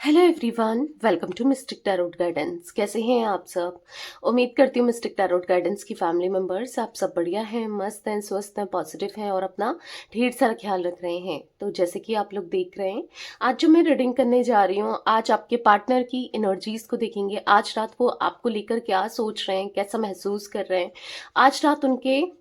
Hello everyone, welcome to Mystic tarot Guidance. कैसे हैं आप सब? उम्मीद करती हूँ मिस्टिक टैरोट गाइडेंस की फैमिली मेंबर्स आप सब बढ़िया हैं, मस्त हैं, स्वस्थ हैं, पॉजिटिव हैं और अपना ढेर सारा ख्याल रख रहे हैं। तो जैसे कि आप लोग देख रहे हैं, आज जो मैं रीडिंग करने जा रही हूँ, आज आपके पार्टनर की एनर्जीज को देखेंगे। आज रात वो आपको लेकर क्या सोच रहे हैं, कैसा महसूस कर रहे हैं। आज रात उनके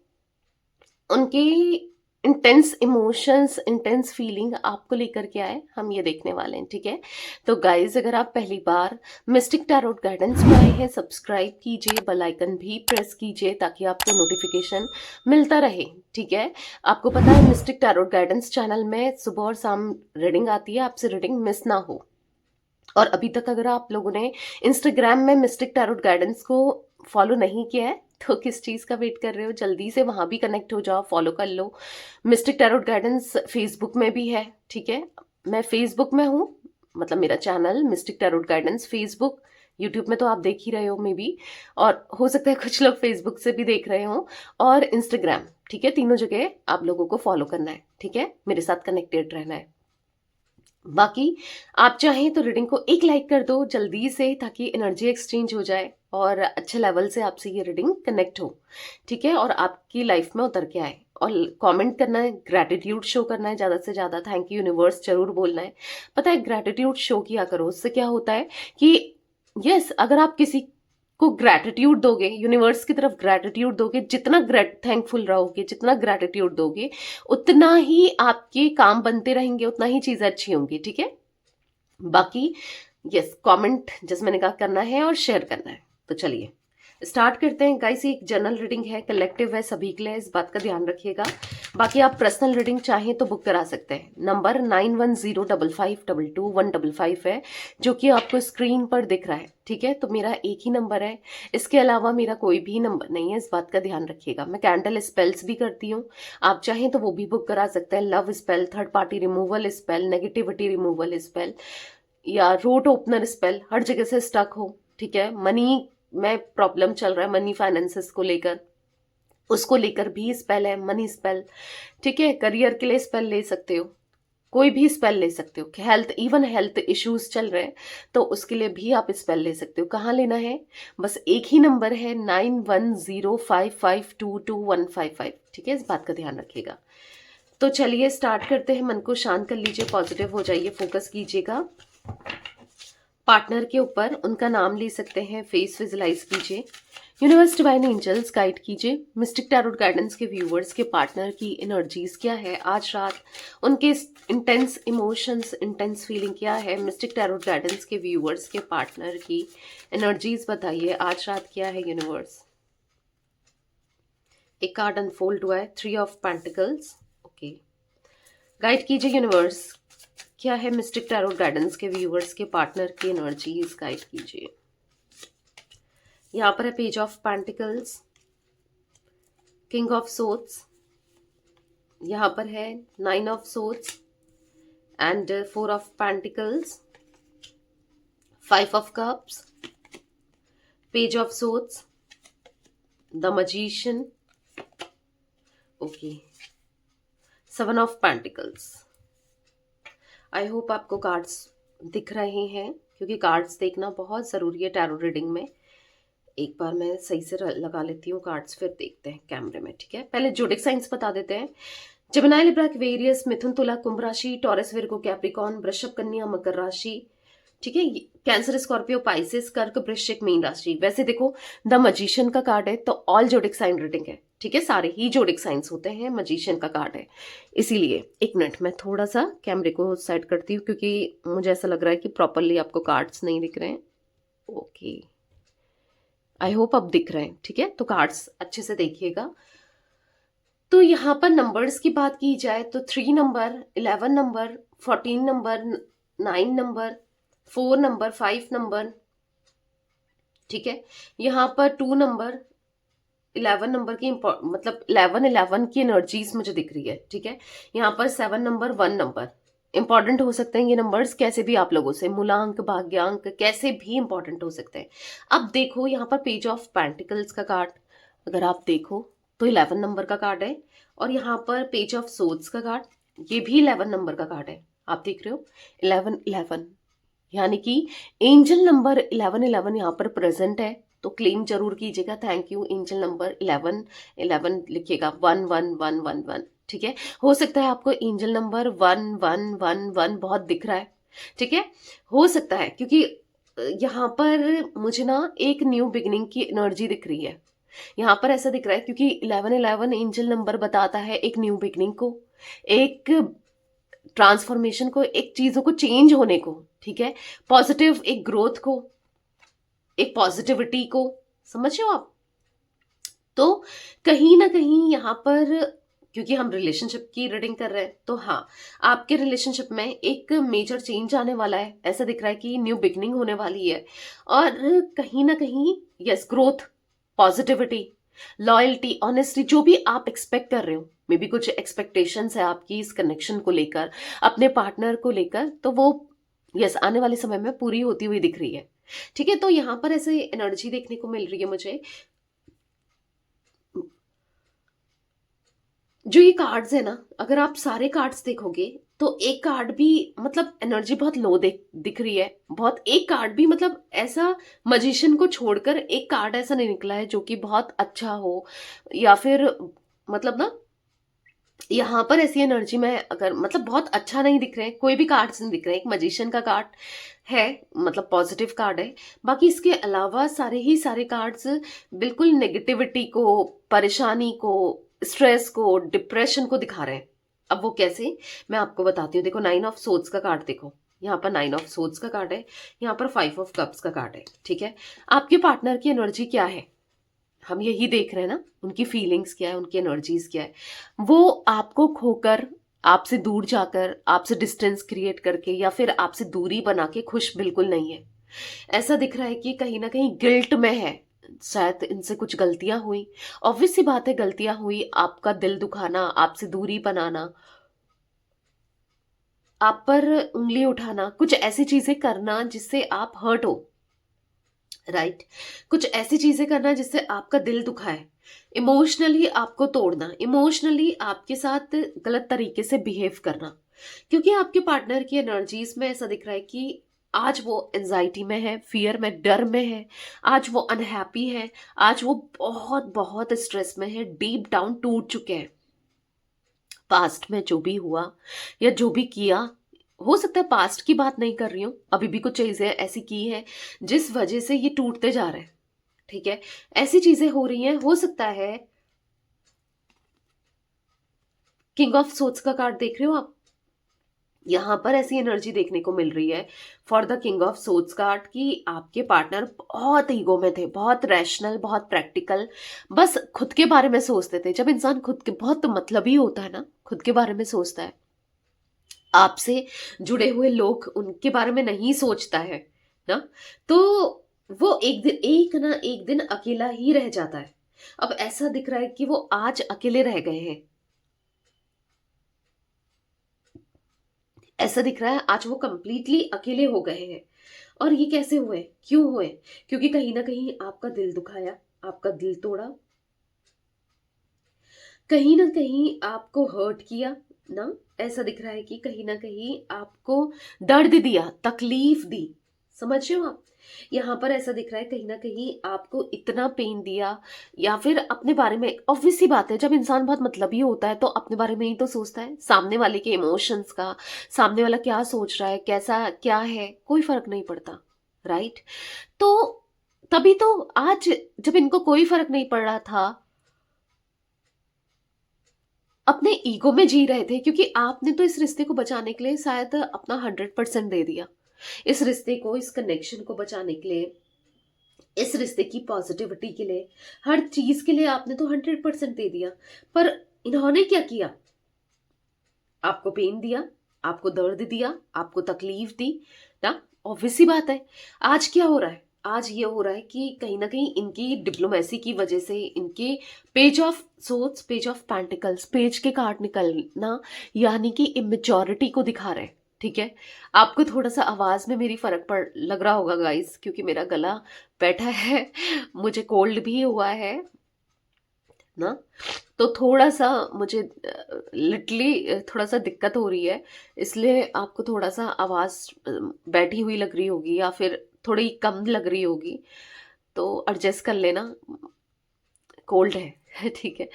उनकी इंटेंस इमोशंस, इंटेंस फीलिंग आपको लेकर के आए, हम ये देखने वाले हैं। ठीक है, तो गाइज अगर आप पहली बार मिस्टिक टैरोट गाइडेंस में आए हैं, सब्सक्राइब कीजिए, बेल आइकन भी प्रेस कीजिए ताकि आपको नोटिफिकेशन मिलता रहे। ठीक है, आपको पता है मिस्टिक टैरोट गाइडेंस चैनल में सुबह और शाम रीडिंग आती है, आपसे रीडिंग मिस ना हो। और अभी तक अगर आप लोगों ने इंस्टाग्राम में मिस्टिक टैरोट गाइडेंस को फॉलो नहीं किया है तो किस चीज़ का वेट कर रहे हो? जल्दी से वहां भी कनेक्ट हो जाओ, फॉलो कर लो। मिस्टिक टैरोट गाइडेंस फेसबुक में भी है। ठीक है, मैं फेसबुक में हूँ, मतलब मेरा channel mistake tarot guidance Facebook, YouTube में तो आप देख ही रहे हो मे बी, और हो सकता है कुछ लोग फेसबुक से भी देख रहे हो, और इंस्टाग्राम। ठीक है, तीनों जगह आप लोगों को फॉलो करना है। ठीक है, मेरे साथ कनेक्टेड रहना है। बाकी आप चाहें तो रीडिंग को एक लाइक कर दो जल्दी से, ताकि एनर्जी एक्सचेंज हो जाए और अच्छे लेवल से आपसे ये रीडिंग कनेक्ट हो। ठीक है, और आपकी लाइफ में उतर के आए। और कमेंट करना है, ग्रैटिट्यूड शो करना है, ज़्यादा से ज़्यादा थैंक यू यूनिवर्स जरूर बोलना है। पता है, ग्रैटिट्यूड शो किया करो, उससे क्या होता है कि यस, अगर आप किसी को ग्रैटिट्यूड दोगे, यूनिवर्स की तरफ ग्रैटिट्यूड दोगे, जितना थैंकफुल रहोगे, जितना ग्रैटिट्यूड दोगे, उतना ही आपके काम बनते रहेंगे, उतना ही चीजें अच्छी होंगी। ठीक है, बाकी यस, कमेंट जैसे मैंने कहा करना है और शेयर करना है। तो चलिए स्टार्ट करते हैं गाइस। एक जनरल रीडिंग है, कलेक्टिव है, सभी के लिए, इस बात का ध्यान रखिएगा। बाकी आप पर्सनल रीडिंग चाहें तो बुक करा सकते हैं। नंबर 9105522155 है, जो कि आपको स्क्रीन पर दिख रहा है। ठीक है, तो मेरा एक ही नंबर है, इसके अलावा मेरा कोई भी नंबर नहीं है, इस बात का ध्यान रखिएगा। मैं कैंडल स्पेल्स भी करती हूँ, आप चाहें तो वो भी बुक करा सकते हैं। Love spell, third party removal spell, negativity removal spell, या रोट ओपनर स्पेल, हर जगह से स्टक हो। ठीक है, मनी में प्रॉब्लम चल रहा है, मनी फाइनेंसेस को लेकर, उसको लेकर भी स्पेल है, मनी स्पेल। ठीक है, करियर के लिए स्पेल ले सकते हो, कोई भी स्पेल ले सकते हो। हेल्थ, इवन हेल्थ इश्यूज चल रहे हैं तो उसके लिए भी आप स्पेल ले सकते हो। कहाँ लेना है? बस एक ही नंबर है, 9105522155। ठीक है, इस बात का ध्यान रखिएगा। तो चलिए स्टार्ट करते हैं। मन को शांत कर लीजिए, पॉजिटिव हो जाइए, फोकस कीजिएगा पार्टनर के ऊपर। उनका नाम ले सकते हैं, फेस विजुलाइज कीजिए। यूनिवर्स डिवाइन एंजल्स गाइड कीजिए मिस्टिक टैरोट गाइडेंस के व्यूअर्स के पार्टनर की एनर्जीज क्या है आज रात, उनके इंटेंस इमोशंस, इंटेंस फीलिंग क्या है। मिस्टिक टैरोट गाइडेंस के व्यूअर्स के पार्टनर की एनर्जीज बताइए आज रात क्या है यूनिवर्स। एक कार्ड अनफोल्ड हुआ है, 3 ऑफ पेंटिकल्स। ओके, गाइड कीजिए यूनिवर्स, क्या है मिस्टिक टैरोट गाइडेंस के व्यूअर्स के पार्टनर की एनर्जीज, गाइड कीजिए। यहाँ पर है page of pentacles, king of swords, यहाँ पर है 9 of swords and 4 of pentacles, 5 of cups, page of swords, the magician, okay, 7 of pentacles. I hope आपको कार्ड्स दिख रहे हैं, क्योंकि कार्ड्स देखना बहुत ज़रूरी है टैरो रीडिंग में। एक बार मैं सही से लगा लेती हूँ कार्ड्स, फिर देखते हैं कैमरे में। ठीक है, पहले जोडिक साइंस बता देते हैं। जेमिनी, लिब्रा, एक्वेरियस, मिथुन, तुला, कुंभ राशि, टॉरस, विर्गो, कैप्रिकॉर्न, वृषभ, कन्या, मकर राशि। ठीक है, कैंसर, स्कॉर्पियो, पाइसेस, कर्क, वृश्चिक, मीन राशि। वैसे देखो, द मजीशियन का कार्ड है तो ऑल जोडिक साइन रीडिंग है। ठीक है, सारे ही जोडिक साइंस होते हैं, मजीशियन का कार्ड है। इसीलिए एक मिनट मैं थोड़ा सा कैमरे को साइड करती हूँ, क्योंकि मुझे ऐसा लग रहा है कि प्रॉपरली आपको कार्ड्स नहीं दिख रहे हैं। ओके, आई होप अब दिख रहे हैं। ठीक है, तो कार्ड्स अच्छे से देखिएगा। तो यहाँ पर नंबर्स की बात की जाए तो 3 number, 11 number, 14 number, 9 number, 4 number, 5 number. ठीक है, यहाँ पर 2 नंबर, 11 नंबर की मतलब 11 की एनर्जीज मुझे दिख रही है। ठीक है, यहाँ पर 7 नंबर, 1 नंबर इंपॉर्टेंट हो सकते हैं। ये नंबर्स कैसे भी आप लोगों से, मूलांक, भाग्यांक, कैसे भी इंपॉर्टेंट हो सकते हैं। अब देखो यहाँ पर पेज ऑफ पेंटिकल्स का कार्ड अगर आप देखो तो 11 नंबर का कार्ड है, और यहाँ पर पेज ऑफ सोर्ड्स का कार्ड, ये भी 11 नंबर का कार्ड है। आप देख रहे हो 11 11, यानी कि एंजल नंबर 1111 यहाँ पर प्रेजेंट है, तो क्लेम जरूर कीजिएगा। Thank you. एंजल नंबर 1111 लिखिएगा, 11111, ठीक है। हो सकता है आपको एंजल नंबर 1111 बहुत दिख रहा है, ठीक है। हो सकता है क्योंकि यहाँ पर मुझे ना एक न्यू बिगिनिंग की एनर्जी दिख रही है। यहाँ पर ऐसा दिख रहा है क्योंकि 1111 एंजल नंबर बताता है एक न्यू बिगनिंग को, एक ट्रांसफॉर्मेशन को, एक चीजों को चेंज होने को, ठीक है। पॉजिटिव एक ग्रोथ को, एक पॉजिटिविटी को, समझ रहे हो आप। तो कहीं ना कहीं यहाँ पर, क्योंकि हम रिलेशनशिप की रीडिंग कर रहे हैं, तो हाँ, आपके रिलेशनशिप में एक मेजर चेंज आने वाला है। ऐसा दिख रहा है कि न्यू बिगनिंग होने वाली है। और कहीं ना कहीं yes, growth, positivity, loyalty, honesty, जो भी आप एक्सपेक्ट कर रहे हो, मे बी कुछ एक्सपेक्टेशंस है आपकी इस कनेक्शन को लेकर, अपने पार्टनर को लेकर, तो वो यस आने वाले समय में पूरी होती हुई दिख रही है, ठीक है। तो यहाँ पर ऐसे एनर्जी देखने को मिल रही है मुझे। जो ये कार्ड्स है ना, अगर आप सारे कार्ड्स देखोगे तो एक कार्ड भी मतलब एनर्जी बहुत लो दिख रही है, बहुत। एक कार्ड भी मतलब ऐसा मजिशियन को छोड़कर एक कार्ड ऐसा नहीं निकला है जो कि बहुत अच्छा हो, या फिर मतलब ना यहाँ पर ऐसी एनर्जी में अगर मतलब बहुत अच्छा नहीं दिख रहे हैं, कोई भी कार्ड्स नहीं दिख रहे हैं। एक मजिशियन का कार्ड है, मतलब पॉजिटिव कार्ड है। बाकी इसके अलावा सारे ही सारे कार्ड्स बिल्कुल नेगेटिविटी को, परेशानी को, स्ट्रेस को, डिप्रेशन को दिखा रहे हैं। अब वो कैसे, मैं आपको बताती हूँ। देखो, 9 ऑफ सोर्ड्स का कार्ड देखो, यहाँ पर 9 ऑफ सोर्ड्स का कार्ड है, यहाँ पर 5 ऑफ कप्स का कार्ड है, ठीक है। आपके पार्टनर की एनर्जी क्या है, हम यही देख रहे हैं ना, उनकी फीलिंग्स क्या है, उनकी एनर्जीज क्या है। वो आपको खोकर, आपसे दूर जाकर, आपसे डिस्टेंस क्रिएट करके, या फिर आपसे दूरी बना के खुश बिल्कुल नहीं है। ऐसा दिख रहा है कि कहीं ना कहीं गिल्ट में है, शायद इनसे कुछ गलतियां हुई। ऑब्वियस सी बात है, गलतियां हुई, आपका दिल दुखाना, आपसे दूरी बनाना, आप पर उंगली उठाना, कुछ ऐसी चीजें करना जिससे आप हर्ट हो, राइट। कुछ ऐसी चीजें करना जिससे आपका दिल दुखाए, इमोशनली आपको तोड़ना, इमोशनली आपके साथ गलत तरीके से बिहेव करना। क्योंकि आपके पार्टनर की एनर्जीज में ऐसा दिख रहा है कि आज वो एंजाइटी में है, फियर में, डर में है, आज वो अनहैप्पी है, आज वो बहुत बहुत स्ट्रेस में है, डीप डाउन टूट चुके हैं। पास्ट में जो भी हुआ या जो भी किया, हो सकता है पास्ट की बात नहीं कर रही हूं, अभी भी कुछ चीजें ऐसी की हैं जिस वजह से ये टूटते जा रहे हैं, ठीक है। ऐसी चीजें हो रही हैं। हो सकता है किंग ऑफ सोर्ड्स का कार्ड देख रहे हो आप, यहां पर ऐसी एनर्जी देखने को मिल रही है for the king of swords card कि आपके पार्टनर बहुत ईगो में थे, बहुत रैशनल, बहुत प्रैक्टिकल, बस खुद के बारे में सोचते थे। जब इंसान खुद के बहुत मतलबी होता है ना, खुद के बारे में सोचता है, आपसे जुड़े हुए लोग उनके बारे में नहीं सोचता है ना, तो वो एक दिन अकेला ही रह जाता है। अब ऐसा दिख रहा है कि वो आज अकेले रह गए हैं। ऐसा दिख रहा है आज वो कंप्लीटली अकेले हो गए हैं। और ये कैसे हुए, क्यों हुए? क्योंकि कहीं ना कहीं आपका दिल दुखाया, आपका दिल तोड़ा, कहीं ना कहीं आपको हर्ट किया ना। ऐसा दिख रहा है कि कहीं ना कहीं आपको दर्द दिया, तकलीफ दी, समझ रहे हो आप। यहाँ पर ऐसा दिख रहा है कहीं ना कहीं आपको इतना पेन दिया, या फिर अपने बारे में। ऑब्वियस सी बात है, जब इंसान बहुत मतलबी होता है तो अपने बारे में ही तो सोचता है, सामने वाले के इमोशंस का, सामने वाला क्या सोच रहा है, कैसा क्या है, कोई फर्क नहीं पड़ता, राइट। तो तभी तो आज जब इनको कोई फर्क नहीं पड़ रहा था, अपने ईगो में जी रहे थे, क्योंकि आपने तो इस रिश्ते को बचाने के लिए शायद अपना 100% दे दिया। इस रिश्ते को, इस कनेक्शन को बचाने के लिए, इस रिश्ते की पॉजिटिविटी के लिए, हर चीज के लिए आपने तो 100% दे दिया। पर इन्होंने क्या किया, आपको पेन दिया, आपको दर्द दिया, आपको तकलीफ दी ना। ऑब्वियस सी बात है। आज क्या हो रहा है, आज ये हो रहा है कि कहीं ना कहीं इनकी डिप्लोमेसी की वजह से, इनके page of swords, page of pentacles, page के कार्ड निकलना, यानी कि इमेच्योरिटी को दिखा रहे हैं, ठीक है। आपको थोड़ा सा आवाज में मेरी फर्क पड़ लग रहा होगा गाइस, क्योंकि मेरा गला बैठा है, मुझे कोल्ड भी हुआ है ना। तो थोड़ा-सा मुझे थोड़ा सा दिक्कत हो रही है, इसलिए आपको थोड़ा-सा आवाज़ बैठी हुई लग रही होगी या फिर थोड़ी कम लग रही होगी, तो एडजस्ट कर लेना। कोल्ड है ठीक है,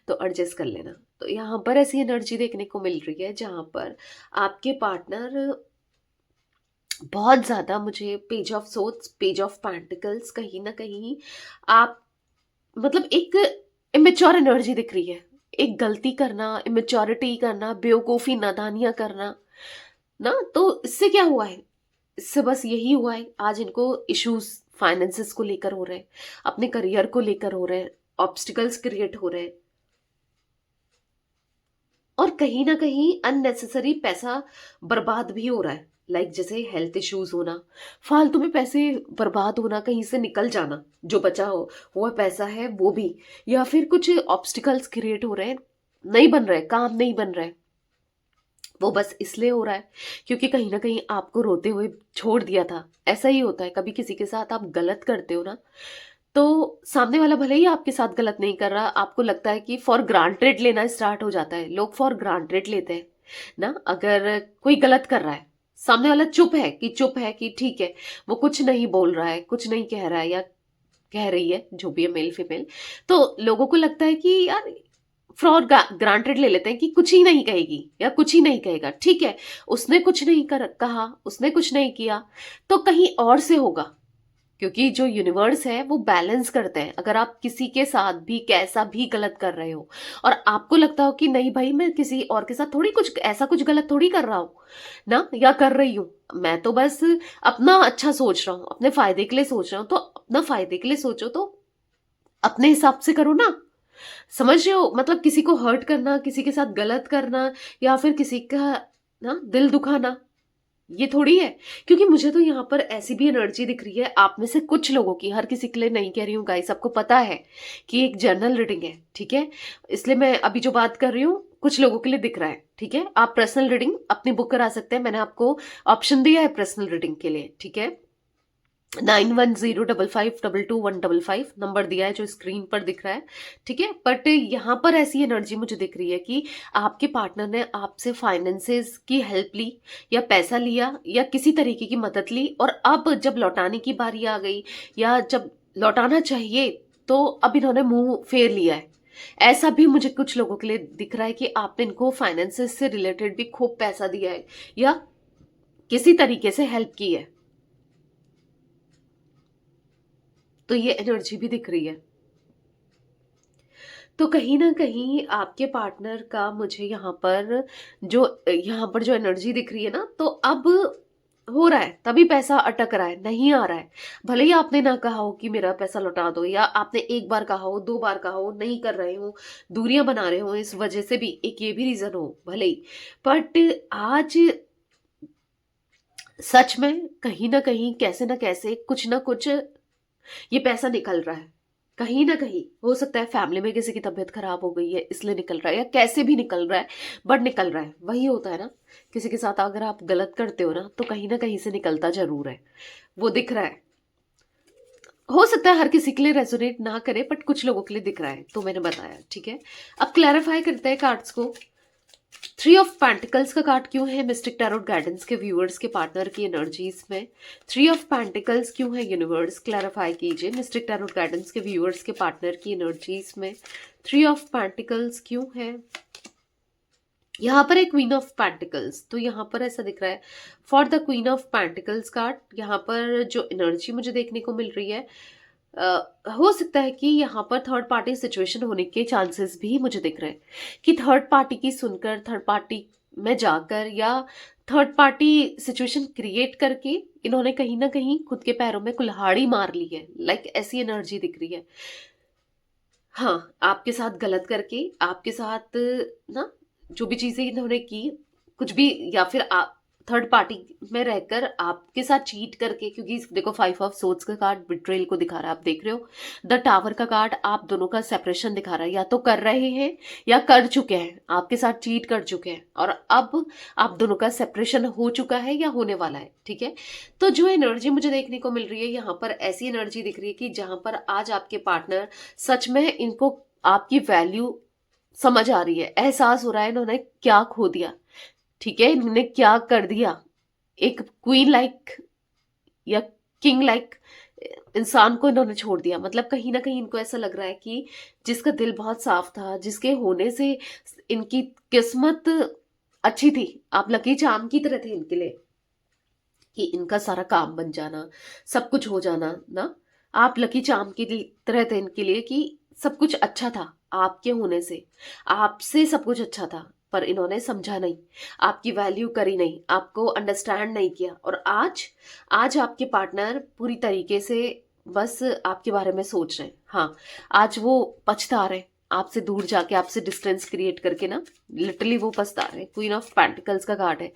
तो एडजस्ट कर लेना। तो यहाँ पर ऐसी एनर्जी देखने को मिल रही है जहाँ पर आपके पार्टनर बहुत ज़्यादा, मुझे page of swords, page of pentacles, कहीं न कहीं आप मतलब एक इमेच्योर एनर्जी दिख रही है। एक गलती करना, इमेच्योरिटी करना, बेवकूफ़ी, नादानियाँ करना, ना। तो इससे क्या हुआ है? इससे बस यही हुआ है, आज इनको इश्यूज़ फाइनेंसेस को लेकर हो रहे हैं, अपने करियर को लेकर हो रहे हैं, ऑब्स्टिकल्स क्रिएट हो रहे हैं, और कहीं न कहीं अननेसेसरी पैसा बर्बाद भी हो रहा है। लाइक जैसे हेल्थ इश्यूज़ होना, फालतू में पैसे बर्बाद होना, कहीं से निकल जाना, जो बचा हो हुआ पैसा है वो भी, या फिर कुछ ऑब्स्टिकल्स क्रिएट हो रहे हैं, नहीं बन रहे, काम नहीं बन रहा है। वो बस इसलिए हो रहा है क्योंकि कहीं न कहीं आपको रोते हुए छोड़ दिया था। ऐसा ही होता है, कभी किसी के साथ आप गलत करते हो ना, तो सामने वाला भले ही आपके साथ गलत नहीं कर रहा, आपको लगता है कि फॉर ग्रांटेड लेना स्टार्ट हो जाता है। लोग फॉर ग्रांटेड लेते हैं ना। अगर कोई गलत कर रहा है, सामने वाला चुप है कि ठीक है, वो कुछ नहीं बोल रहा है, कुछ नहीं कह रहा है या कह रही है, जो भी है, मेल फीमेल, तो लोगों को लगता है कि यार फॉर ग्रांटेड ले लेते हैं कि कुछ ही नहीं कहेगी या कुछ ही नहीं कहेगा, ठीक है, उसने कुछ नहीं कहा, उसने कुछ नहीं किया, तो कहीं और से होगा। क्योंकि जो यूनिवर्स है वो बैलेंस करते हैं। अगर आप किसी के साथ भी कैसा भी गलत कर रहे हो और आपको लगता हो कि नहीं भाई, मैं किसी और के साथ थोड़ी कुछ ऐसा कुछ गलत थोड़ी कर रहा हूँ ना, या कर रही हूँ, मैं तो बस अपना अच्छा सोच रहा हूँ, अपने फायदे के लिए सोच रहा हूँ, तो अपना फायदे के लिए सोचो, तो अपने हिसाब से करो ना। समझ रहे हो? मतलब किसी को हर्ट करना, किसी के साथ गलत करना, या फिर किसी का ना दिल दुखाना, ये थोड़ी है। क्योंकि मुझे तो यहाँ पर ऐसी भी एनर्जी दिख रही है आप में से कुछ लोगों की, हर किसी के लिए नहीं कह रही हूँ गाइस, सबको पता है कि एक जनरल रीडिंग है, ठीक है। इसलिए मैं अभी जो बात कर रही हूँ कुछ लोगों के लिए दिख रहा है, ठीक है। आप पर्सनल रीडिंग अपनी बुक करा सकते हैं, मैंने आपको ऑप्शन दिया है पर्सनल रीडिंग के लिए, ठीक है। 9105522155 नंबर दिया है जो स्क्रीन पर दिख रहा है, ठीक है। बट यहाँ पर ऐसी एनर्जी मुझे दिख रही है कि आपके पार्टनर ने आपसे फाइनेंसेस की हेल्प ली, या पैसा लिया, या किसी तरीके की मदद ली, और अब जब लौटाने की बारी आ गई, या जब लौटाना चाहिए, तो अब इन्होंने मुंह फेर लिया है। ऐसा भी मुझे कुछ लोगों के लिए दिख रहा है कि आपने इनको फाइनेंसेस से रिलेटेड भी खूब पैसा दिया है, या किसी तरीके से हेल्प की है, तो ये एनर्जी भी दिख रही है। तो कहीं न कहीं आपके पार्टनर का मुझे यहाँ पर जो एनर्जी दिख रही है ना, तो अब हो रहा है, तभी पैसा अटक रहा है, नहीं आ रहा है। भले ही आपने ना कहा हो कि मेरा पैसा लौटा दो, या आपने एक बार कहा हो, 2 बार कहा हो, नहीं कर रहे हो, दूरियां बना रहे हो, इस वजह से भी एक ये भी रीज़न हो भले ही। बट आज सच में कहीं न कहीं, कैसे न कैसे, कुछ न कुछ ये पैसा निकल रहा है। कहीं न कहीं हो सकता है फैमिली में किसी की तबीयत खराब हो गई है इसलिए निकल रहा है, या कैसे भी निकल रहा है, बट निकल रहा है। वही होता है ना, किसी के साथ अगर आप गलत करते हो ना, तो कहीं न कहीं से निकलता ज़रूर है। वो दिख रहा है। हो सकता है हर किसी के लिए रेज़ोनेट ना करे, बट कुछ लोगों के लिए दिख रहा है, तो मैंने बताया, ठीक है। अब क्लैरिफाई करते हैं कार्ड्स को। 3 ऑफ पेंटिकल्स का कार्ड क्यों है मिस्टिक टैरोट गाइडेंस के व्यूअर्स के पार्टनर की एनर्जीज में? 3 ऑफ पेंटिकल्स क्यों है यूनिवर्स? क्लैरिफाई कीजिए मिस्टिक टैरोट गाइडेंस के व्यूअर्स के पार्टनर की एनर्जीज में 3 ऑफ पेंटिकल्स क्यों है? यहाँ पर एक क्वीन ऑफ पेंटिकल्स, तो यहाँ पर ऐसा दिख रहा है for the queen of pentacles card. यहाँ पर जो एनर्जी मुझे देखने को मिल रही है, हो सकता है कि यहाँ पर थर्ड पार्टी सिचुएशन होने के चांसेस भी मुझे दिख रहे हैं, कि थर्ड पार्टी की सुनकर, थर्ड पार्टी में जाकर, या थर्ड पार्टी सिचुएशन क्रिएट करके इन्होंने कहीं ना कहीं खुद के पैरों में कुल्हाड़ी मार ली है। लाइक ऐसी एनर्जी दिख रही है। हाँ, आपके साथ गलत करके, आपके साथ ना जो भी चीजें इन्होंने की, कुछ भी, या फिर थर्ड पार्टी में रहकर आपके साथ चीट करके, क्योंकि देखो 5 ऑफ सोर्ड्स का कार्ड बिट्रेल को दिखा रहा है, आप देख रहे हो। द टावर का कार्ड आप दोनों का सेपरेशन दिखा रहा है, या तो कर रहे हैं या कर चुके हैं, आपके साथ चीट कर चुके हैं, और अब आप दोनों का सेपरेशन हो चुका है या होने वाला है, ठीक है। तो जो एनर्जी मुझे देखने को मिल रही है यहाँ पर, ऐसी एनर्जी दिख रही है कि जहां पर आज आपके पार्टनर सच में इनको आपकी वैल्यू समझ आ रही है, एहसास हो रहा है इन्होंने क्या खो दिया, ठीक है, इन्होंने क्या कर दिया। एक क्वीन लाइक या किंग लाइक इंसान को इन्होंने छोड़ दिया। मतलब कहीं ना कहीं इनको ऐसा लग रहा है कि जिसका दिल बहुत साफ था, जिसके होने से इनकी किस्मत अच्छी थी, आप लकी चार्म की तरह थे इनके लिए, कि इनका सारा काम बन जाना, सब कुछ हो जाना ना। आप लकी चार्म की तरह थे इनके लिए कि सब कुछ अच्छा था आपके होने से, आपसे सब कुछ अच्छा था, पर इन्होंने समझा नहीं, आपकी वैल्यू करी नहीं, आपको अंडरस्टैंड नहीं किया। और आज आज आपके पार्टनर पूरी तरीके से बस आपके बारे में सोच रहे हैं। हाँ, आज वो पछता रहे, आपसे दूर जाके, आपसे डिस्टेंस क्रिएट करके ना, लिटरली वो पछता रहे। क्वीन ऑफ पेंटिकल्स का कार्ड है।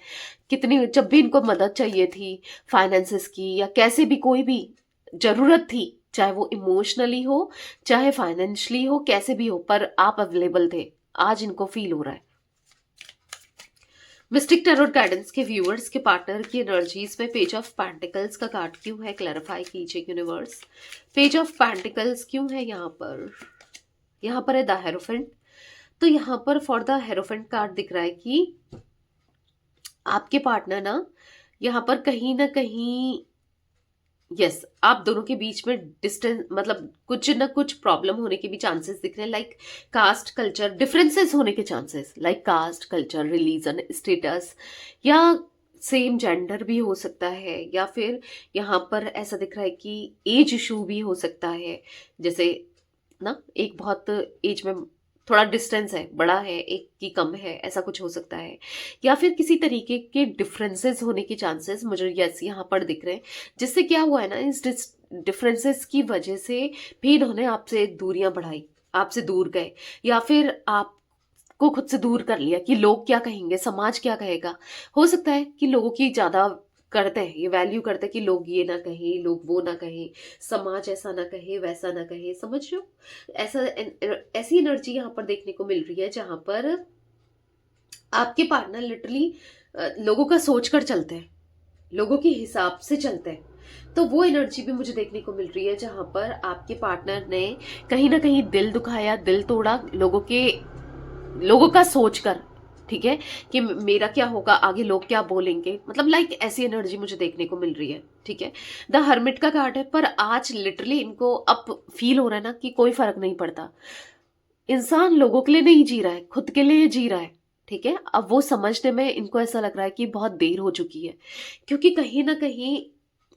कितनी जब भी इनको मदद चाहिए थी, फाइनेंसेस की या कैसे भी कोई भी जरूरत थी, चाहे वो इमोशनली हो चाहे फाइनेंशियली हो, कैसे भी हो, पर आप अवेलेबल थे। आज इनको फील हो रहा है। मिस्टिक टैरोट गाइडेंस के व्यूअर्स के पार्टनर की एनर्जीज में पेज ऑफ पेंटिकल्स का कार्ड क्यों है, क्लैरिफाई कीजिए यूनिवर्स। पेज ऑफ पेंटिकल्स क्यों है यहाँ पर? यहाँ पर है द हेरोफेंट। तो यहाँ पर फॉर द हेरोफेंट कार्ड दिख रहा है कि आपके पार्टनर ना यहाँ पर कहीं ना कहीं, यस, आप दोनों के बीच में डिस्टेंस, मतलब कुछ ना कुछ प्रॉब्लम होने के भी चांसेस दिख रहे हैं। लाइक कास्ट कल्चर डिफरेंसेस होने के chances, like caste culture, religion, status, या सेम जेंडर भी हो सकता है, या फिर यहाँ पर ऐसा दिख रहा है कि एज इशू भी हो सकता है। जैसे ना एक बहुत एज में थोड़ा डिस्टेंस है, बड़ा है, एक की कम है, ऐसा कुछ हो सकता है। या फिर किसी तरीके के डिफरेंसेस होने के चांसेस मुझे यस यहाँ पर दिख रहे हैं। जिससे क्या हुआ है ना, इस डिफरेंसेस की वजह से भी इन्होंने आपसे दूरियां बढ़ाई, आपसे दूर गए, या फिर आपको खुद से दूर कर लिया कि लोग क्या कहेंगे, समाज क्या कहेगा। हो सकता है कि लोगों की ज्यादा करते हैं, ये वैल्यू करते हैं कि लोग ये ना कहें, लोग वो ना कहें, समाज ऐसा ना कहे, वैसा ना कहे, समझ रहे हो। ऐसा ऐसी एनर्जी यहाँ पर देखने को मिल रही है जहां पर आपके पार्टनर लिटरली लोगों का सोच कर चलते हैं, लोगों के हिसाब से चलते हैं। तो वो एनर्जी भी मुझे देखने को मिल रही है जहां पर आपके पार्टनर ने कहीं ना कहीं दिल दुखाया, दिल तोड़ा लोगों का सोच कर, ठीक है, कि मेरा क्या होगा आगे, लोग क्या बोलेंगे, मतलब लाइक ऐसी एनर्जी मुझे देखने को मिल रही है। ठीक है, द हर्मिट का कार्ड है, पर आज लिटरली इनको अब फील हो रहा है ना कि कोई फर्क नहीं पड़ता, इंसान लोगों के लिए नहीं जी रहा है, खुद के लिए जी रहा है। ठीक है, अब वो समझने में इनको ऐसा लग रहा है कि बहुत देर हो चुकी है, क्योंकि कहीं ना कहीं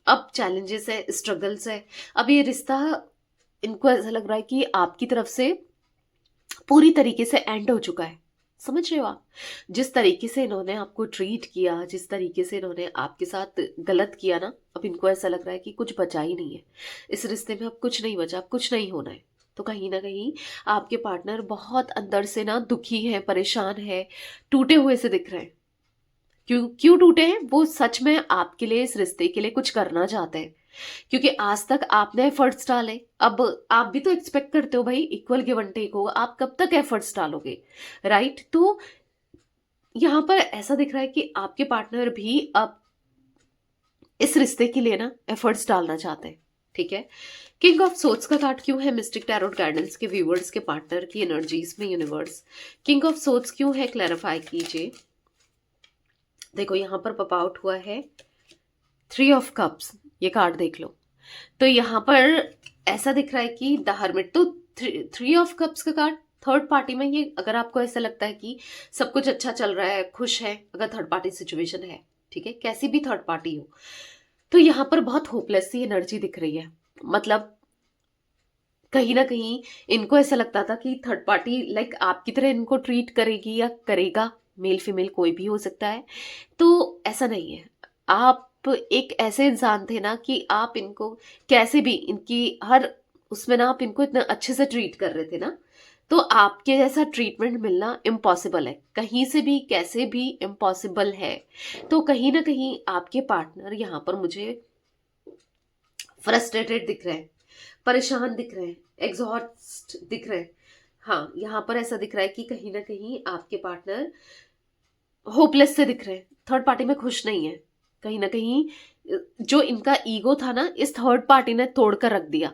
अब चैलेंजेस है, स्ट्रगल्स है। अब ये रिश्ता, इनको ऐसा लग रहा है कि आपकी तरफ से पूरी तरीके से एंड हो चुका है। समझ रहे हो आप? जिस तरीके से इन्होंने आपको ट्रीट किया, जिस तरीके से इन्होंने आपके साथ गलत किया ना, अब इनको ऐसा लग रहा है कि कुछ बचा ही नहीं है इस रिश्ते में, अब कुछ नहीं बचा, अब कुछ नहीं होना है। तो कहीं ना कहीं आपके पार्टनर बहुत अंदर से ना दुखी है, परेशान है, टूटे हुए से दिख रहे हैं। क्यों क्यों टूटे हैं? वो सच में आपके लिए, इस रिश्ते के लिए कुछ करना चाहते हैं, क्योंकि आज तक आपने एफर्ट्स डाले। अब आप भी तो एक्सपेक्ट करते हो भाई, इक्वल गिव एंड टेक हो, आप कब तक एफर्ट्स डालोगे, राइट? तो यहाँ पर ऐसा दिख रहा है कि आपके पार्टनर भी अब इस रिश्ते के लिए ना एफर्ट्स डालना चाहते हैं। ठीक है, किंग ऑफ सोर्ड्स का कार्ड क्यों है मिस्टिक टैरोट गाइडेंस के व्यूअर्स के पार्टनर की एनर्जीज में यूनिवर्स? किंग ऑफ सोर्ड्स क्यों है, क्लैरिफाई कीजिए। देखो यहाँ पर पॉप आउट हुआ है 3 ऑफ कप्स, ये कार्ड देख लो। तो यहाँ पर ऐसा दिख रहा है कि द हर्मिट, तो 3 ऑफ कप्स का कार्ड थर्ड पार्टी में, ये अगर आपको ऐसा लगता है कि सब कुछ अच्छा चल रहा है, खुश है, अगर थर्ड पार्टी सिचुएशन है, ठीक है, कैसी भी थर्ड पार्टी हो, तो यहाँ पर बहुत होपलेस सी एनर्जी दिख रही है। मतलब कहीं ना कहीं इनको ऐसा लगता था कि थर्ड पार्टी लाइक आपकी तरह इनको ट्रीट करेगी या करेगा, मेल फीमेल कोई भी हो सकता है। तो ऐसा नहीं है, आप एक ऐसे इंसान थे ना कि आप इनको कैसे भी, इनकी हर उसमें ना आप इनको इतना अच्छे से ट्रीट कर रहे थे ना, तो आपके जैसा ट्रीटमेंट मिलना इम्पॉसिबल है, कहीं से भी कैसे भी इम्पॉसिबल है। तो कहीं ना कहीं आपके पार्टनर यहाँ पर मुझे फ्रस्ट्रेटेड दिख रहे हैं, परेशान दिख रहे हैं, एग्जॉस्ट दिख रहे हैं। हाँ, यहाँ पर ऐसा दिख रहा है कि कहीं ना कहीं आपके पार्टनर होपलेस से दिख रहे हैं, थर्ड पार्टी में खुश नहीं है। कहीं ना कहीं जो इनका ईगो था ना, इस थर्ड पार्टी ने तोड़ कर रख दिया।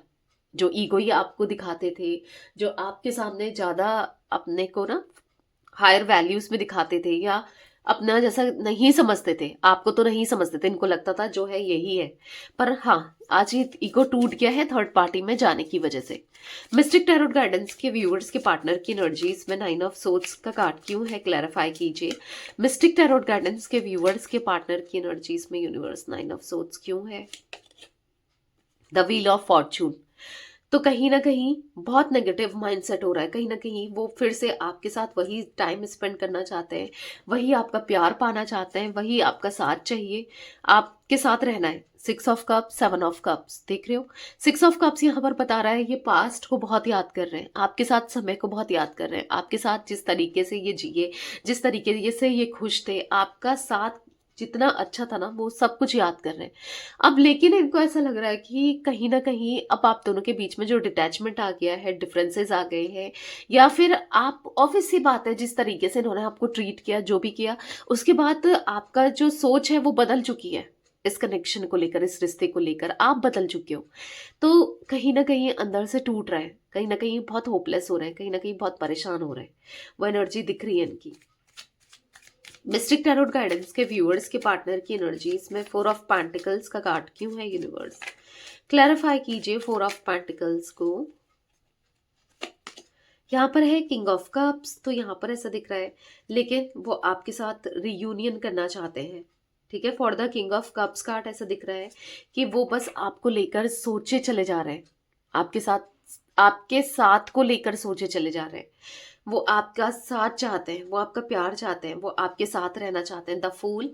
जो ईगो ही आपको दिखाते थे, जो आपके सामने ज़्यादा अपने को ना हायर वैल्यूज में दिखाते थे, या अपना जैसा नहीं समझते थे, आपको तो नहीं समझते थे, इनको लगता था जो है यही है। पर हाँ, आज ये ईगो टूट गया है थर्ड पार्टी में जाने की वजह से। मिस्टिक टैरोट गाइडेंस के व्यूअर्स के पार्टनर की एनर्जीज में 9 ऑफ सोर्ड्स का कार्ड क्यों है, क्लैरिफाई कीजिए। मिस्टिक टैरोट गाइडेंस के व्यूअर्स के पार्टनर की एनर्जीज में यूनिवर्स 9 ऑफ सोर्ड्स क्यों है। The wheel of Fortune. तो कहीं ना कहीं बहुत नेगेटिव माइंडसेट हो रहा है, कहीं ना कहीं वो फिर से आपके साथ वही टाइम स्पेंड करना चाहते हैं, वही आपका प्यार पाना चाहते हैं, वही आपका साथ चाहिए, आपके साथ रहना है। 6 ऑफ कप्स, 7 ऑफ कप्स देख रहे हो। 6 ऑफ कप्स यहाँ पर बता रहा है ये पास्ट को बहुत याद कर रहे हैं, आपके साथ समय को बहुत याद कर रहे हैं, आपके साथ जिस तरीके से ये जिए, जिस तरीके से ये खुश थे, आपका साथ जितना अच्छा था ना, वो सब कुछ याद कर रहे हैं। अब लेकिन इनको ऐसा लग रहा है कि कहीं ना कहीं अब आप दोनों के बीच में जो डिटैचमेंट आ गया है, डिफरेंसेस आ गए हैं, या फिर आप ऑफिस सी बात है, जिस तरीके से इन्होंने आपको ट्रीट किया, जो भी किया, उसके बाद आपका जो सोच है वो बदल चुकी है। इस कनेक्शन को लेकर, इस रिश्ते को लेकर आप बदल चुके हो। तो कहीं ना कहीं अंदर से टूट रहा है, कहीं ना कहीं बहुत होपलेस हो रहे हैं, कहीं ना कहीं बहुत परेशान हो रहे हैं। वो एनर्जी दिख रही है इनकी। मिस्टिक टैरोट गाइडेंस के व्यूअर्स के पार्टनर की एनर्जीज में 4 ऑफ पेंटिकल्स का कार्ड क्यों है यूनिवर्स, क्लैरिफाई कीजिए 4 ऑफ पेंटिकल्स को। यहाँ पर है किंग ऑफ कप्स, तो यहाँ पर ऐसा दिख रहा है, लेकिन वो आपके साथ रियूनियन करना चाहते हैं। ठीक है, for the king of cups card ऐसा दिख रहा है कि वो बस आपको लेकर सोचे चले जा रहे हैं, आपके साथ को लेकर सोचे चले जा रहे हैं। वो आपका साथ चाहते हैं, वो आपका प्यार चाहते हैं, वो आपके साथ रहना चाहते हैं। The fool,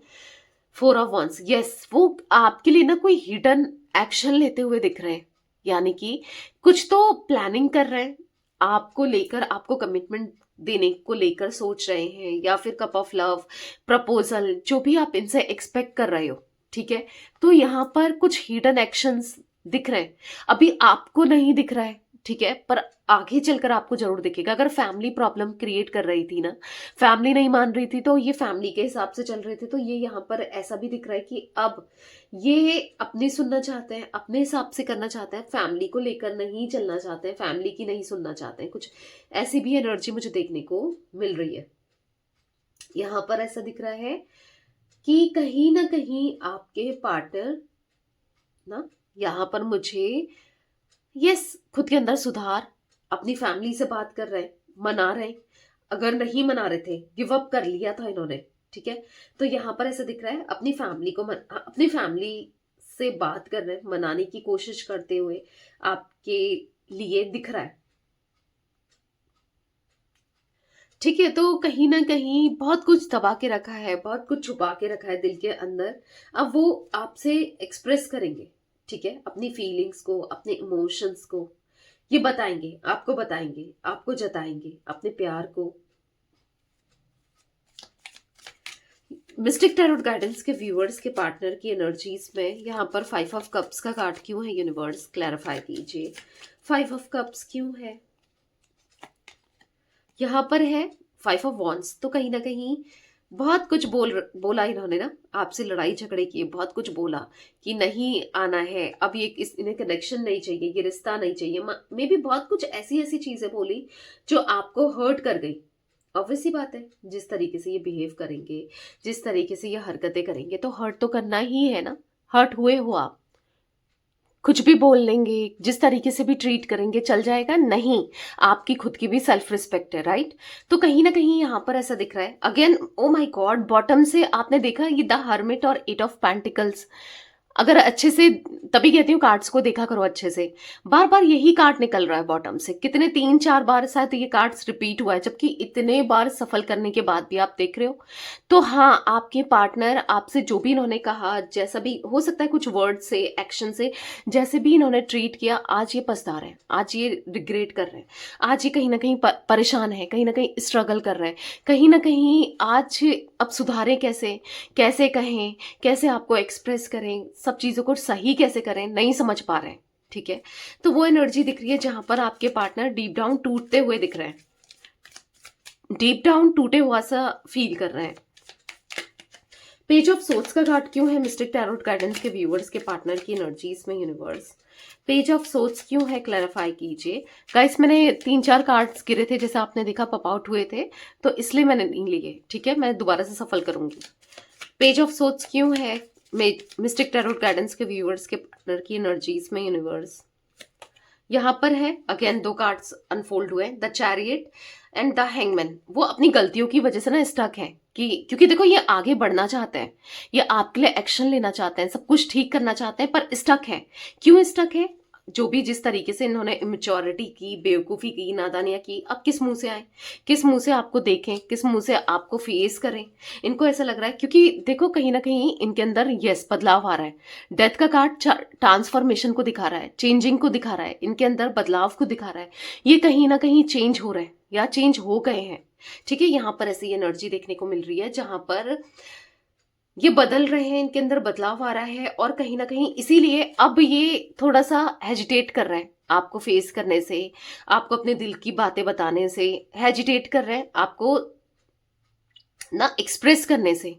4 of wands, yes, वो आपके लिए ना कोई हिडन एक्शन लेते हुए दिख रहे हैं, यानी कि कुछ तो प्लानिंग कर रहे हैं, आपको लेकर, आपको कमिटमेंट देने को लेकर सोच रहे हैं, या फिर कप ऑफ लव, प्रपोजल, जो भी आप इनसे एक्सपेक्ट कर रहे हो। ठीक है, तो यहाँ पर कुछ हिडन एक्शंस दिख रहे हैं, अभी आपको नहीं दिख रहा है। ठीक है, पर आगे चलकर आपको जरूर दिखेगा। अगर फैमिली प्रॉब्लम क्रिएट कर रही थी ना, फैमिली नहीं मान रही थी, तो ये फैमिली के हिसाब से चल रहे थे, तो ये यहाँ पर ऐसा भी दिख रहा है कि अब ये अपनी सुनना चाहते हैं, अपने हिसाब से करना चाहते हैं, फैमिली को लेकर नहीं चलना चाहते हैं, फैमिली की नहीं सुनना चाहते हैं। कुछ ऐसी भी एनर्जी मुझे देखने को मिल रही है। यहाँ पर ऐसा दिख रहा है कि कहीं ना कहीं आपके पार्टनर ना, यहाँ पर मुझे यस, खुद के अंदर सुधार, अपनी फैमिली से बात कर रहे हैं, मना रहे हैं। अगर नहीं मना रहे थे, गिव अप कर लिया था इन्होंने। ठीक है, तो यहाँ पर ऐसा दिख रहा है अपनी फैमिली को अपनी फैमिली से बात कर रहे हैं, मनाने की कोशिश करते हुए आपके लिए दिख रहा है। ठीक है, तो कहीं ना कहीं बहुत कुछ दबा के रखा है, बहुत कुछ छुपा के रखा है दिल के अंदर। अब वो आपसे एक्सप्रेस करेंगे। ठीक है, अपनी फीलिंग्स को, अपने इमोशंस को ये बताएंगे, आपको जताएंगे अपने प्यार को। मिस्टिक टैरोट गाइडेंस के व्यूअर्स के पार्टनर की एनर्जीज में यहाँ पर 5 ऑफ कप्स का कार्ड क्यों है यूनिवर्स, क्लैरिफाई कीजिए 5 ऑफ कप्स क्यों है। यहाँ पर है 5 ऑफ वॉन्ड्स, तो कहीं ना कहीं बहुत कुछ बोला इन्होंने ना, आपसे लड़ाई झगड़े किए, बहुत कुछ बोला कि नहीं आना है, अब ये इन्हें कनेक्शन नहीं चाहिए, ये रिश्ता नहीं चाहिए, मे भी बहुत कुछ ऐसी ऐसी चीजें बोली जो आपको हर्ट कर गई। ऑब्वियस सी बात है, जिस तरीके से ये बिहेव करेंगे, जिस तरीके से ये हरकतें करेंगे, तो हर्ट तो करना ही है ना। हर्ट हुए हो आप, कुछ भी बोल लेंगे, जिस तरीके से भी ट्रीट करेंगे, चल जाएगा नहीं। आपकी खुद की भी सेल्फ रिस्पेक्ट है, राइट। तो कहीं ना कहीं यहाँ पर ऐसा दिख रहा है again, oh my God, bottom से आपने देखा ये द हर्मिट और 8 ऑफ पेंटिकल्स। अगर अच्छे से, तभी कहती हूँ कार्ड्स को देखा करो अच्छे से, बार बार यही कार्ड निकल रहा है बॉटम से, कितने 3-4 बार शायद ये कार्ड्स रिपीट हुआ है, जबकि इतने बार सफल करने के बाद भी आप देख रहे हो। तो हाँ, आपके पार्टनर आपसे जो भी इन्होंने कहा, जैसा भी हो सकता है, कुछ वर्ड से, एक्शन से, जैसे भी इन्होंने ट्रीट किया, आज ये पछता रहे हैं, आज ये रिग्रेट कर रहे हैं, आज ये कहीं ना कहीं परेशान है, कहीं ना कहीं स्ट्रगल कर रहे हैं, कहीं ना कहीं आज अब सुधारें कैसे, कैसे कहें, कैसे आपको एक्सप्रेस करें, सब चीज़ों को सही कैसे करें, नहीं समझ पा रहे हैं। ठीक है, तो वो एनर्जी दिख रही है जहां पर आपके पार्टनर डीप डाउन टूटते हुए दिख रहे हैं, डीप डाउन टूटे हुआ सा फील कर रहे हैं। पेज ऑफ सोर्स का कार्ड क्यों है मिस्टिक टैरोट गाइडेंस के व्यूअर्स के पार्टनर की एनर्जीज में यूनिवर्स? पेज ऑफ सोर्स क्यों है, क्लैरिफाई कीजिए गाइस। मैंने 3-4 कार्ड्स गिरे थे, जैसे आपने देखा पॉप आउट हुए थे, तो इसलिए मैंने नहीं लिए, ठीक है। मैं दोबारा से सफल करूंगी। पेज ऑफ सोर्स क्यों है मिस्टिक टैरोट गाइडेंस के व्यूअर्स के पार्टनर की एनर्जीज में यूनिवर्स? यहाँ पर है अगेन 2 कार्ड्स अनफोल्ड हुए, the chariot and the hangman. वो अपनी गलतियों की वजह से ना स्टक है, कि क्योंकि देखो ये आगे बढ़ना चाहते हैं, ये आपके लिए एक्शन लेना चाहते हैं, सब कुछ ठीक करना चाहते हैं, पर स्टक है। क्यों स्टक है? जो भी जिस तरीके से इन्होंने इमेच्योरिटी की, बेवकूफ़ी की, नादानियाँ की, अब किस मुंह से आए, किस मुंह से आपको देखें, किस मुंह से आपको फेस करें। इनको ऐसा लग रहा है, क्योंकि देखो कहीं ना कहीं इनके अंदर यस बदलाव आ रहा है। डेथ का कार्ड ट्रांसफॉर्मेशन को दिखा रहा है, चेंजिंग को दिखा रहा है, इनके अंदर बदलाव को दिखा रहा है। ये कहीं ना कहीं चेंज हो रहे हैं या चेंज हो गए हैं, ठीक है। यहाँ पर ऐसी एनर्जी देखने को मिल रही है जहां पर ये बदल रहे हैं, इनके अंदर बदलाव आ रहा है, और कहीं ना कहीं इसीलिए अब ये थोड़ा सा हेजिटेट कर रहे हैं आपको फेस करने से, आपको अपने दिल की बातें बताने से हेजिटेट कर रहे हैं, आपको ना एक्सप्रेस करने से।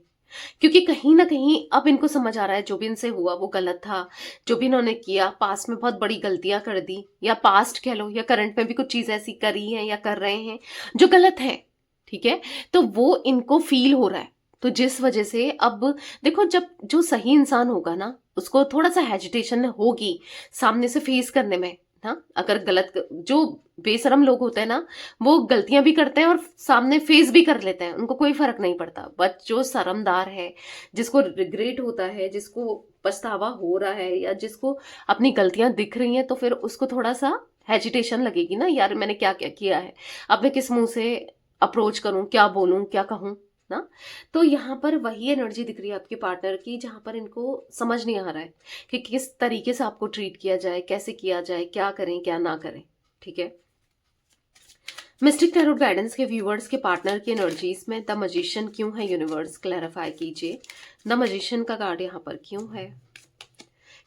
क्योंकि कहीं ना कहीं अब इनको समझ आ रहा है जो भी इनसे हुआ वो गलत था, जो भी इन्होंने किया पास्ट में बहुत बड़ी गलतियां कर दी, या पास्ट कह लो, या करंट में भी कुछ चीज ऐसी करी है या कर रहे हैं जो गलत है, ठीक है। तो वो इनको फील हो रहा है, तो जिस वजह से अब देखो, जब जो सही इंसान होगा ना, उसको थोड़ा सा हेजिटेशन होगी सामने से फेस करने में ना। अगर गलत, जो बेशरम लोग होते हैं ना, वो गलतियां भी करते हैं और सामने फेस भी कर लेते हैं, उनको कोई फर्क नहीं पड़ता। बट जो शर्मदार है, जिसको रिग्रेट होता है, जिसको पछतावा हो रहा है, या जिसको अपनी गलतियां दिख रही हैं, तो फिर उसको थोड़ा सा हेजिटेशन लगेगी ना, यार मैंने क्या क्या किया है, अब मैं किस मुंह से अप्रोच करूं, क्या बोलूं, क्या कहूं ना। तो यहाँ पर वही एनर्जी दिख रही है आपके पार्टनर की, जहां पर इनको समझ नहीं आ रहा है कि किस तरीके से आपको ट्रीट किया जाए, कैसे किया जाए, क्या करें क्या ना करें, ठीक है। मिस्टिक टैरोट गाइडेंस के व्यूअर्स के पार्टनर की एनर्जीज में द मजिशियन क्यों है यूनिवर्स? क्लैरिफाई कीजिए, द मजिशियन का कार्ड यहाँ पर क्यों है?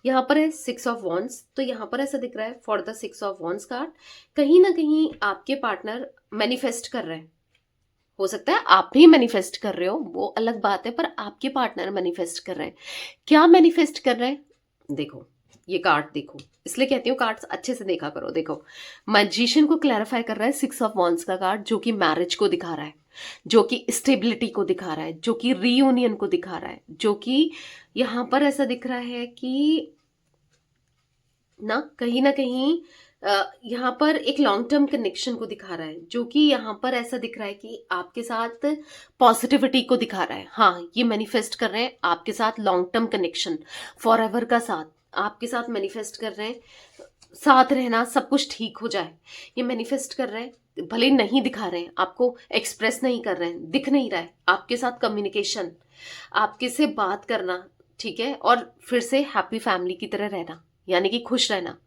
यहाँ पर है 6 ऑफ वॉन्ड्स, तो यहाँ पर ऐसा दिख रहा है for the 6 of wands card, कहीं ना कहीं आपके पार्टनर मैनिफेस्ट कर रहे हैं। हो सकता है आप भी मैनिफेस्ट कर रहे हो, वो अलग बात है, पर आपके पार्टनर मैनिफेस्ट कर रहे हैं। क्या मैनिफेस्ट कर रहे हैं? देखो ये कार्ड देखो, इसलिए कहती हूँ कार्ड्स अच्छे से देखा करो। देखो मैजिशियन को क्लैरिफाई कर रहा है 6 ऑफ वॉन्ड्स का कार्ड, जो कि मैरिज को दिखा रहा है, जो कि स्टेबिलिटी को दिखा रहा है, जो कि रीयूनियन को दिखा रहा है, जो कि यहाँ पर ऐसा दिख रहा है कि ना कहीं यहाँ पर एक लॉन्ग टर्म कनेक्शन को दिखा रहा है, जो कि यहाँ पर ऐसा दिख रहा है कि आपके साथ पॉजिटिविटी को दिखा रहा है। हाँ, ये मैनिफेस्ट कर रहे हैं आपके साथ long term connection, for ever का साथ आपके साथ मैनिफेस्ट कर रहे हैं, साथ रहना, सब कुछ ठीक हो जाए, ये मैनिफेस्ट कर रहे हैं। भले नहीं दिखा रहे हैं आपको, एक्सप्रेस नहीं कर रहे हैं, दिख नहीं रहा है, आपके साथ कम्युनिकेशन, आपके से बात करना, ठीक है, और फिर से हैप्पी फैमिली की तरह रहना, यानी कि खुश रहना,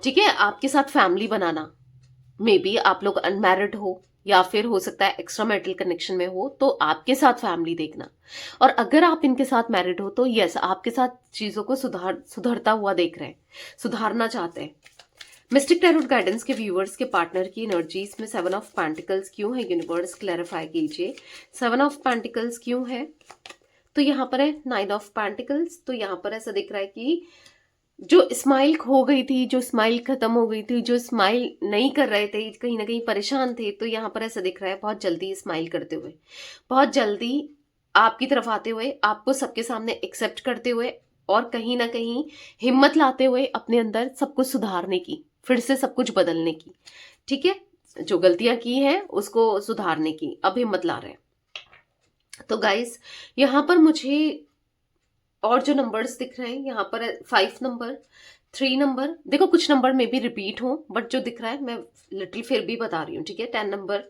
ठीक है। आपके साथ फैमिली बनाना, मे बी आप लोग अनमैरिड हो, या फिर हो सकता है एक्स्ट्रा मैरिटल कनेक्शन में हो, तो आपके साथ फैमिली देखना। और अगर आप इनके साथ मैरिड हो तो यस, आपके साथ चीजों को सुधरता हुआ देख रहे हैं, सुधारना चाहते हैं। मिस्टिक टैरोट गाइडेंस के व्यूअर्स के पार्टनर की एनर्जीज में 7 ऑफ पेंटिकल्स क्यों है यूनिवर्स? क्लैरिफाई कीजिए, 7 ऑफ पेंटिकल्स क्यों है? तो यहाँ पर है 9 ऑफ पेंटिकल्स, तो यहाँ पर ऐसा दिख रहा है कि जो स्माइल खो गई थी, जो स्माइल खत्म हो गई थी, जो स्माइल नहीं कर रहे थे, कहीं ना कहीं परेशान थे, तो यहाँ पर ऐसा दिख रहा है बहुत जल्दी स्माइल करते हुए, बहुत जल्दी आपकी तरफ आते हुए, आपको सबके सामने एक्सेप्ट करते हुए, और कहीं ना कहीं हिम्मत लाते हुए अपने अंदर सब कुछ सुधारने की, फिर से सब कुछ बदलने की, ठीक है। जो गलतियां की हैं उसको सुधारने की अब हिम्मत ला रहे हैं। तो गाइस यहाँ पर मुझे और जो नंबर्स दिख रहे हैं यहाँ पर 5 नंबर, 3 नंबर, देखो कुछ नंबर में भी रिपीट हो, बट जो दिख रहा है मैं लिटिल फिर भी बता रही हूँ, ठीक है। 10 नंबर,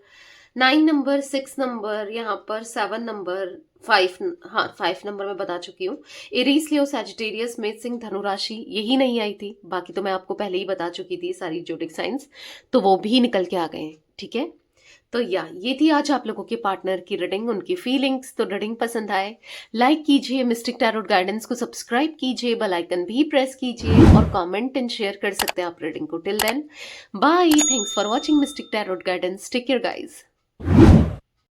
9 नंबर, 6 नंबर, यहाँ पर 7 नंबर, 5, हाँ 5 नंबर मैं बता चुकी हूँ। एरीज, लियो, सैजिटेरियस, मेष, सिंह, धनु राशि, यही नहीं आई थी, बाकी तो मैं आपको पहले ही बता चुकी थी सारी जोडिक साइंस, तो वो भी निकल के आ गए हैं, ठीक है। तो ये थी आज आप लोगों के पार्टनर की रीडिंग, उनकी फीलिंग्स। तो रीडिंग पसंद आए लाइक कीजिए, मिस्टिक टैरोट गाइडेंस को सब्सक्राइब कीजिए, बेल आइकन भी प्रेस कीजिए, और कमेंट एंड शेयर कर सकते हैं आप रीडिंग को। Till then bye, thanks for watching Mystic tarot Guidance, take care guys.